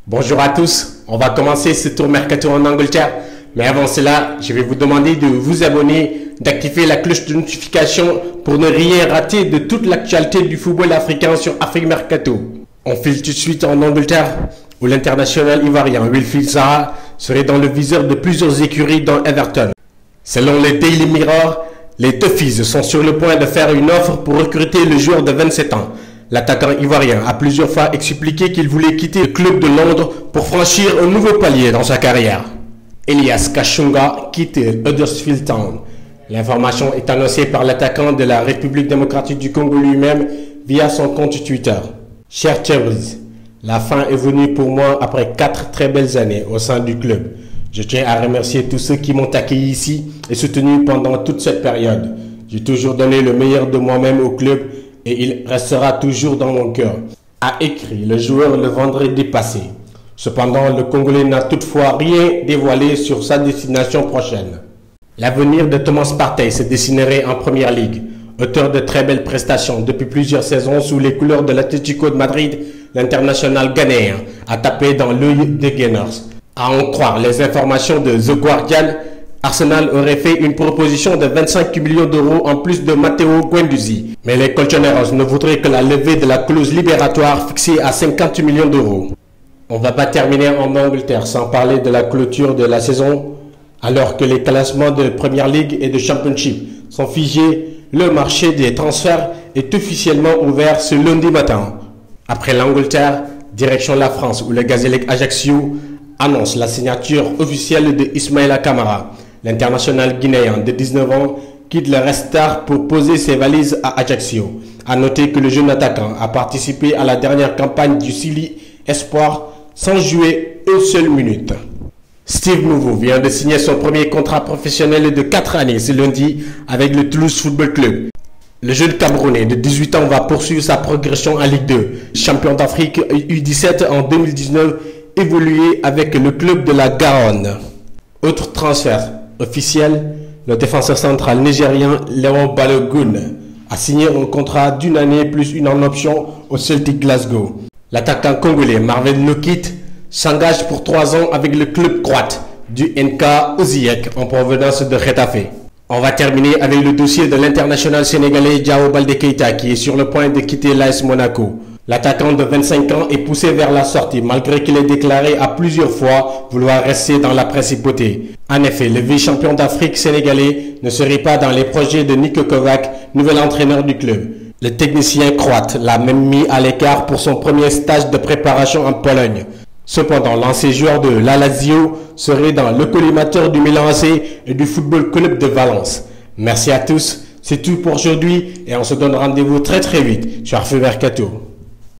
Bonjour à tous, on va commencer ce tour mercato en Angleterre. Mais avant cela, je vais vous demander de vous abonner, d'activer la cloche de notification pour ne rien rater de toute l'actualité du football africain sur Afrique Mercato. On file tout de suite en Angleterre, où l'international ivoirien Wilfried Zaha serait dans le viseur de plusieurs écuries dans Everton. Selon le Daily Mirror, les Toffees sont sur le point de faire une offre pour recruter le joueur de 27 ans. L'attaquant ivoirien a plusieurs fois expliqué qu'il voulait quitter le club de Londres pour franchir un nouveau palier dans sa carrière. Elias Kachunga quitte Huddersfield Town. L'information est annoncée par l'attaquant de la République démocratique du Congo lui-même via son compte Twitter. Chers Thieries, la fin est venue pour moi après 4 très belles années au sein du club. Je tiens à remercier tous ceux qui m'ont accueilli ici et soutenu pendant toute cette période. J'ai toujours donné le meilleur de moi-même au club et il restera toujours dans mon cœur, a écrit le joueur le vendredi passé. Cependant, le Congolais n'a toutefois rien dévoilé sur sa destination prochaine. L'avenir de Thomas Partey se dessinerait en Première Ligue. Auteur de très belles prestations depuis plusieurs saisons sous les couleurs de l'Atlético de Madrid, l'international ghanéen a tapé dans l'œil des Gunners. À en croire les informations de The Guardian, Arsenal aurait fait une proposition de 25 millions d'euros en plus de Matteo Guendouzi. Mais les Colchoneros ne voudraient que la levée de la clause libératoire fixée à 50 millions d'euros. On ne va pas terminer en Angleterre sans parler de la clôture de la saison. Alors que les classements de Premier League et de Championship sont figés, le marché des transferts est officiellement ouvert ce lundi matin. Après l'Angleterre, direction la France où le Gazélec Ajaccio annonce la signature officielle de Ismaïla Kamara. L'international guinéen de 19 ans quitte le Red Star pour poser ses valises à Ajaccio. A noter que le jeune attaquant a participé à la dernière campagne du Sili Espoir sans jouer une seule minute. Steve Nouveau vient de signer son premier contrat professionnel de 4 années ce lundi avec le Toulouse Football Club. Le jeune Camerounais de 18 ans va poursuivre sa progression en Ligue 2. Champion d'Afrique U17 en 2019, évolué avec le club de la Garonne. Autre transfert officiel, le défenseur central nigérien Léon Balogun a signé un contrat d'une année plus une en option au Celtic Glasgow. L'attaquant congolais Marvin Lokit s'engage pour 3 ans avec le club croate du NK Osijek en provenance de Getafe. On va terminer avec le dossier de l'international sénégalais Diao Baldé Keita qui est sur le point de quitter l'AS Monaco. L'attaquant de 25 ans est poussé vers la sortie malgré qu'il ait déclaré à plusieurs fois vouloir rester dans la principauté. En effet, le vice-champion d'Afrique sénégalais ne serait pas dans les projets de Niko Kovac, nouvel entraîneur du club. Le technicien croate l'a même mis à l'écart pour son premier stage de préparation en Pologne. Cependant, l'ancien joueur de la Lazio serait dans le collimateur du Milan AC et du Football Club de Valence. Merci à tous, c'est tout pour aujourd'hui et on se donne rendez-vous très vite sur Afrique Mercato.